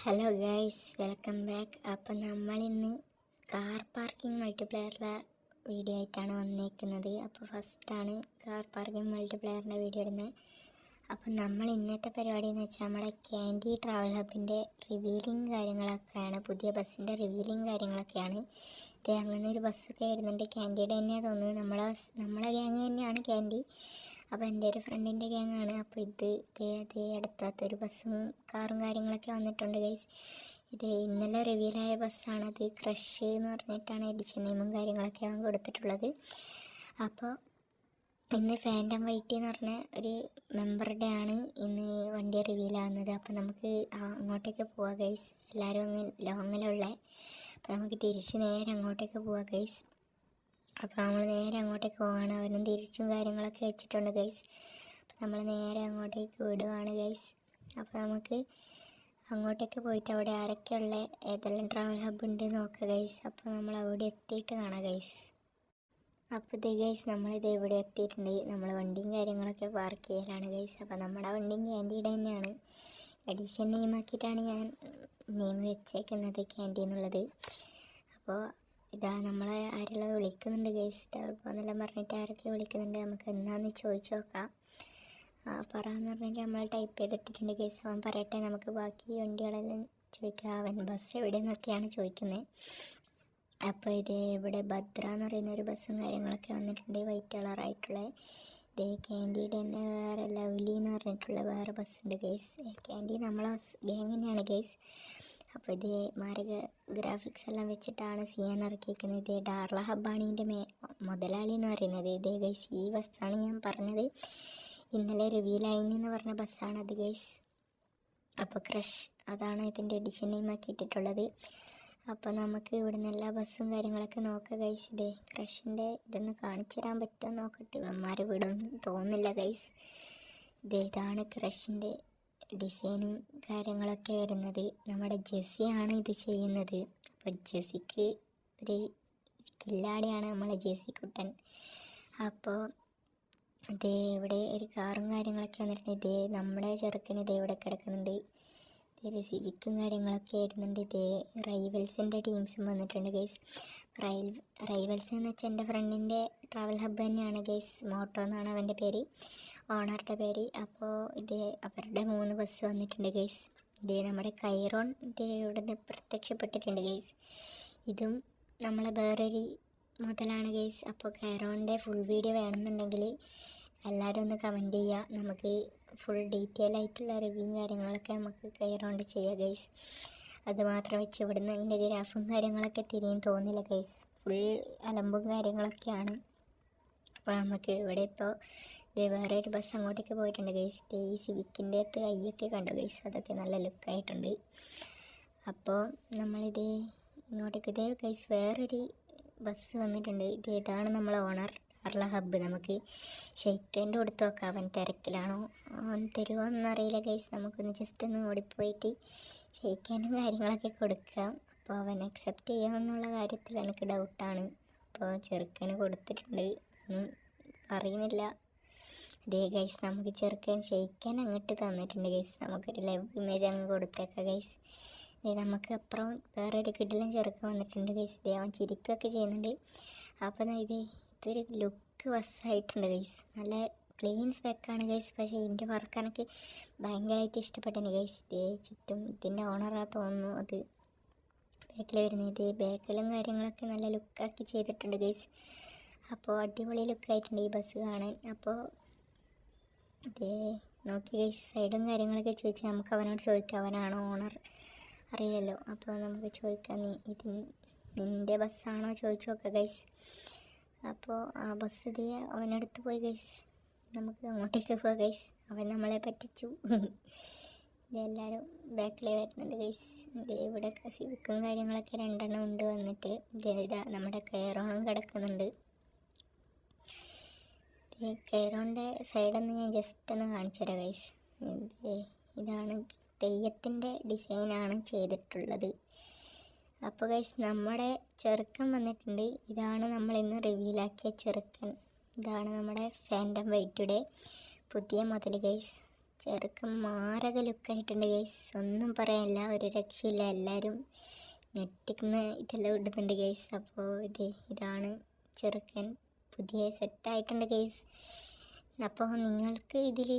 Hello guys, welcome back. അപ്പം നമ്മളിന്ന് car parking മൾട്ടിപ്ലെയറിൻ്റെ video ആയിട്ടാണ് വന്നേക്കുന്നത്. അപ്പോൾ ഫസ്റ്റാണ് കാർ പാർക്കിംഗ് മൾട്ടിപ്ലെയറിൻ്റെ വീഡിയോ ഇടുന്നത്. അപ്പം നമ്മൾ ഇന്നത്തെ പരിപാടി എന്ന് വെച്ചാൽ നമ്മുടെ ക്യാൻഡി ട്രാവൽ ഹബിൻ്റെ റിവീലിംഗ് കാര്യങ്ങളൊക്കെയാണ്, പുതിയ ബസ്സിൻ്റെ റിവീലിംഗ് കാര്യങ്ങളൊക്കെയാണ്. ഇത് അങ്ങനെ ഒരു ബസ്സൊക്കെ വരുന്നുണ്ട്, ക്യാൻഡിയുടെ തന്നെയാണ് തോന്നുന്നത്. നമ്മളെ ഗ്യാങ് തന്നെയാണ് ക്യാൻഡി. അപ്പോൾ എൻ്റെ ഒരു ഫ്രണ്ടിൻ്റെ ഗ്യാങ്ങാണ്. അപ്പോൾ ഇതേ അടുത്തൊരു ബസ്സും കാറും കാര്യങ്ങളൊക്കെ വന്നിട്ടുണ്ട് ഗൈസ്. ഇത് ഇന്നലെ റിവീലായ ബസ്സാണത്. ക്രഷ് എന്ന് പറഞ്ഞിട്ടാണ് എഡിഷൻ നെയിമും കാര്യങ്ങളൊക്കെ കൊടുത്തിട്ടുള്ളത്. അപ്പോൾ ഇന്ന് ഫാൻറ്റം വൈറ്റ് എന്ന് പറഞ്ഞ ഒരു മെമ്പറുടെ ആണ് ഇന്ന് വണ്ടി റിവീലാകുന്നത്. അപ്പോൾ നമുക്ക് അങ്ങോട്ടേക്ക് പോവാം ഗൈസ്. എല്ലാവരും ഒന്ന് ലോങ്ങിലുള്ള, അപ്പോൾ നമുക്ക് തിരിച്ച് നേരെ അങ്ങോട്ടേക്ക് പോവാം ഗൈസ്. അപ്പോൾ നമ്മൾ നേരെ അങ്ങോട്ടേക്ക് പോവുകയാണ്. അവനും തിരിച്ചും കാര്യങ്ങളൊക്കെ വെച്ചിട്ടുണ്ട് ഗൈസ്. അപ്പോൾ നമ്മൾ നേരെ അങ്ങോട്ടേക്ക് വിടുവാണ് ഗൈസ്. അപ്പോൾ നമുക്ക് അങ്ങോട്ടേക്ക് പോയിട്ട് അവിടെ ആരൊക്കെയുള്ള ഏതെല്ലാം ട്രാവൽ ഹബ്ബ് ഉണ്ട് നോക്കുക ഗൈസ്. അപ്പോൾ നമ്മൾ അവിടെ എത്തിയിട്ട് കാണാം ഗൈസ്. അപ്പോൾ ഇത് ഗൈസ്, നമ്മളിത് ഇവിടെ എത്തിയിട്ടുണ്ട്. നമ്മൾ വണ്ടിയും കാര്യങ്ങളൊക്കെ പാർക്ക് ചെയ്യലാണ് ഗൈസ്. അപ്പോൾ നമ്മുടെ വണ്ടിയും ക്യാൻഡിയുടെ തന്നെയാണ്. എഡിഷൻ നെയിമാക്കിയിട്ടാണ് ഞാൻ നെയിം വെച്ചേക്കുന്നത്, ക്യാൻഡി എന്നുള്ളത്. അപ്പോൾ ഇതാ നമ്മളെ ആരെല്ലാം വിളിക്കുന്നുണ്ട് ഗൈസ്. അപ്പോൾ എന്നെല്ലാം പറഞ്ഞിട്ട് ആരൊക്കെ വിളിക്കുന്നുണ്ട്, നമുക്ക് എന്നാന്ന് ചോദിച്ചു നോക്കാം. പറയാന്ന് പറഞ്ഞിട്ട് നമ്മൾ ടൈപ്പ് ചെയ്തിട്ടിട്ടുണ്ട് ഗൈസ്. അവൻ പറയട്ടെ, നമുക്ക് ബാക്കി വണ്ടികളെല്ലാം ചോദിക്കാം. അവൻ ബസ് എവിടെ നിന്നൊക്കെയാണ് ചോദിക്കുന്നത്. അപ്പോൾ ഇവിടെ ഭദ്ര എന്ന് പറയുന്ന ഒരു ബസ്സും കാര്യങ്ങളൊക്കെ വന്നിട്ടുണ്ട്, വൈറ്റ് കളറായിട്ടുള്ള. ക്യാൻഡിയുടെ തന്നെ വേറെ ലവ്ലി എന്ന് പറഞ്ഞിട്ടുള്ള വേറെ ബസ്സുണ്ട് ഗൈസ്. ക്യാൻഡി നമ്മളെ ഗ്യാങ് തന്നെയാണ് ഗൈസ്. അപ്പോൾ മാരക ഗ്രാഫിക്സ് എല്ലാം വെച്ചിട്ടാണ് സിയാൻ ഇറക്കിയിരിക്കുന്നത്. ഡാർല ഹബ്ബാണ് ഇതിൻ്റെ മുതലാളി എന്ന് പറയുന്നത്. ഗൈസ്, ഈ ബസ്സാണ് ഞാൻ പറഞ്ഞത്, ഇന്നലെ റിവീലായിന്ന് പറഞ്ഞ ബസ്സാണത് ഗൈസ്. അപ്പോൾ ക്രഷ് അതാണ് ഇതിൻ്റെ എഡിഷൻ നെയിം ആക്കിയിട്ടിട്ടുള്ളത്. അപ്പോൾ നമുക്ക് ഇവിടുന്ന് എല്ലാ ബസ്സും കാര്യങ്ങളൊക്കെ നോക്കാം ഗൈസ്. ക്രഷിൻ്റെ ഇതൊന്ന് കാണിച്ചു തരാൻ പറ്റുമോ നോക്കട്ടെ. ഇവന്മാർ വിടുമെന്ന് തോന്നുന്നില്ല ഗൈസ്. ഇതാണ് ക്രഷിൻ്റെ ഡിസൈനും കാര്യങ്ങളൊക്കെ വരുന്നത്. നമ്മുടെ ജെസ്സിയാണ് ഇത് ചെയ്യുന്നത്. അപ്പോൾ ജെസ്സിക്ക് ഒരു കില്ലാടിയാണ് നമ്മളെ ജെസ്സി കുട്ടൻ. അപ്പോൾ ഇവിടെ ഒരു കാറും കാര്യങ്ങളൊക്കെ വന്നിട്ടുണ്ട്. നമ്മുടെ ചെറുക്കന് ഇവിടെ കിടക്കുന്നുണ്ട്. ഒരു സിവിക്കും കാര്യങ്ങളൊക്കെ വരുന്നുണ്ട്. റൈവൽസിൻ്റെ ടീംസും വന്നിട്ടുണ്ട് ഗൈസ്. റൈവൽസ് എന്ന് വെച്ചാൽ എൻ്റെ ഫ്രണ്ടിൻ്റെ ട്രാവൽ ഹബ്ബ് തന്നെയാണ് ഗൈസ്. മോട്ടോ എന്നാണ് അവൻ്റെ പേര്, ഓണറുടെ പേര്. അപ്പോൾ അവരുടെ 3 ബസ് വന്നിട്ടുണ്ട് ഗൈസ്. നമ്മുടെ കൈറോൺ ഇവിടെ നിന്ന് പ്രത്യക്ഷപ്പെട്ടിട്ടുണ്ട് ഗൈസ്. ഇതും നമ്മളെ വേറൊരു മുതലാണ് ഗൈസ്. അപ്പോൾ കൈറോണിൻ്റെ ഫുൾ വീഡിയോ വേണമെന്നുണ്ടെങ്കിൽ എല്ലാവരും ഒന്ന് കമൻറ്റ് ചെയ്യുക. നമുക്ക് ഫുൾ ഡീറ്റെയിൽ ആയിട്ടുള്ള റിവ്യൂവും കാര്യങ്ങളൊക്കെ നമുക്ക് കൈറോണ്ട് ചെയ്യാം ഗൈസ്. അത് മാത്രം വെച്ച് ഇവിടുന്ന് അതിൻ്റെ ഗ്രാഫും കാര്യങ്ങളൊക്കെ തിരിയും തോന്നില്ല ഗൈസ്. ഫുൾ അലമ്പും കാര്യങ്ങളൊക്കെയാണ്. അപ്പോൾ നമുക്ക് ഇവിടെ ഇപ്പോൾ വേറെ ഒരു ബസ് അങ്ങോട്ടേക്ക് പോയിട്ടുണ്ട് ഗൈസ്. ഈ സിവിക്കിൻ്റെ അടുത്ത് കൈയൊക്കെ കണ്ടു ഗൈസ്, അതൊക്കെ നല്ല ലുക്കായിട്ടുണ്ട്. അപ്പോൾ നമ്മളിത് ഇങ്ങോട്ടേക്ക് ഗൈസ് വേറൊരു ബസ് വന്നിട്ടുണ്ട്. ഇതാണ് നമ്മളെ ഓണർ ഡാർല ഹബ്ബ്. നമുക്ക് ഷെയ്ക്കൻ്റെ കൊടുത്ത് നോക്കാം. അവൻ തിരക്കിലാണോ, അവൻ തരുമോ എന്നറിയില്ല ഗൈസ്. നമുക്കൊന്ന് ജസ്റ്റ് ഒന്ന് ഓടിപ്പോയിട്ട് ഷെയ്ക്കാനും കാര്യങ്ങളൊക്കെ കൊടുക്കാം. അപ്പോൾ അവൻ അക്സെപ്റ്റ് ചെയ്യാമെന്നുള്ള കാര്യത്തിൽ എനിക്ക് ഡൗട്ടാണ്. അപ്പോൾ ചെറുക്കന് കൊടുത്തിട്ടുണ്ട്, ഒന്നും പറയുന്നില്ല. ഗൈസ്, നമുക്ക് ചെറുക്കൻ ഷെയ്ക്കാൻ അങ്ങോട്ട് തന്നിട്ടുണ്ട് ഗൈസ്. നമുക്കൊരു ലവ് ഇമേജ് അങ്ങ് കൊടുത്തേക്കാം ഗൈസ്. നമുക്ക് അപ്പുറം വേറൊരു കിടിലൻ ചെറുക്കൻ വന്നിട്ടുണ്ട് ഗൈസ്. അവൻ ചിരിക്കുകയൊക്കെ ചെയ്യുന്നുണ്ട്. അപ്പോൾ ഇതൊരു ലുക്ക് ബസ്സായിട്ടുണ്ട് ഗൈസ്. നല്ല ക്ലീൻ സ്പെക്കാണ് ഗൈസ്. പക്ഷേ ഇതിൻ്റെ വർക്ക് എനിക്ക് ഭയങ്കരമായിട്ട് ഇഷ്ടപ്പെട്ടു ഗൈസ്. ചുറ്റും ഇതിൻ്റെ ഓണറാ തോന്നുന്നു അത് ബാക്കിൽ വരുന്നത്. ബാക്കിലും കാര്യങ്ങളൊക്കെ നല്ല ലുക്കാക്കി ചെയ്തിട്ടുണ്ട് ഗൈസ്. അപ്പോൾ അടിപൊളി ലുക്കായിട്ടുണ്ട് ഈ ബസ് കാണാൻ. അപ്പോൾ നോക്കി ഗൈസ്, സൈഡും കാര്യങ്ങളൊക്കെ ചോദിച്ചാൽ നമുക്ക് അവനോട് ചോദിക്കാം, അവനാണോ ഓണർ അറിയില്ലല്ലോ. അപ്പോൾ നമുക്ക് ചോദിക്കാം, നിൻ്റെ ബസ്സാണോ ചോദിച്ചു നോക്കാം ഗൈസ്. അപ്പോൾ ആ ബസ് അവനടുത്ത് പോയി ഗൈസ്. നമുക്ക് അങ്ങോട്ടേക്ക് പോകാം ഗൈസ്. അവൻ നമ്മളെ പറ്റിച്ചു. ഇതെല്ലാവരും ബാക്കിൽ വരുന്നുണ്ട് ഗൈസ്. ഇവിടെ സിവിക്കും കാര്യങ്ങളൊക്കെ 2 ഉണ്ട് വന്നിട്ട്. നമ്മുടെ കയറോണും കിടക്കുന്നുണ്ട്. കയറോണിൻ്റെ സൈഡൊന്ന് ഞാൻ ജസ്റ്റ് ഒന്ന് കാണിച്ചു തരാം ഗൈസ്. ഇതാണ് തെയ്യത്തിൻ്റെ ഡിസൈനാണ് ചെയ്തിട്ടുള്ളത്. അപ്പോൾ ഗൈസ്, നമ്മുടെ ചെറുക്കൻ വന്നിട്ടുണ്ട്. ഇതാണ് നമ്മളിന്ന് റിവീലാക്കിയ ചെറുക്കൻ. ഇതാണ് നമ്മുടെ ഫാൻറ്റം വൈറ്റിയുടെ പുതിയ മുതൽ ഗൈസ്. ചെറുക്കൻ മാരക ലുക്കായിട്ടുണ്ട് ഗൈസ്, ഒന്നും പറയാനില്ല, ഒരു രക്ഷയില്ല. എല്ലാവരും ഞെട്ടിക്കുന്ന ഇതെല്ലാം ഇടുന്നുണ്ട് ഗൈസ്. അപ്പോൾ ഇതാണ് ചെറുക്കൻ, പുതിയ സെറ്റായിട്ടുണ്ട് ഗൈസ്. അപ്പോൾ നിങ്ങൾക്ക് ഇതിൽ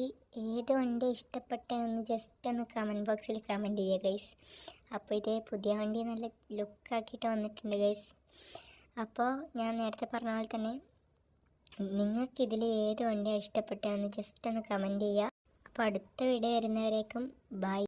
ഏത് വണ്ടി ഇഷ്ടപ്പെട്ടതെന്ന് ജസ്റ്റ് ഒന്ന് കമൻറ്റ് ബോക്സിൽ കമൻറ്റ് ചെയ്യുക ഗൈസ്. അപ്പോൾ പുതിയ വണ്ടി നല്ല ലുക്കാക്കിയിട്ട് വന്നിട്ടുണ്ട് ഗൈസ്. അപ്പോൾ ഞാൻ നേരത്തെ പറഞ്ഞ പോലെ തന്നെ നിങ്ങൾക്കിതിൽ ഏത് വണ്ടിയാണ് ഇഷ്ടപ്പെട്ടതെന്ന് ജസ്റ്റ് ഒന്ന് കമൻറ്റ് ചെയ്യുക. അപ്പോൾ അടുത്ത വീഡിയോ വരുന്നവരേക്കും ബൈ.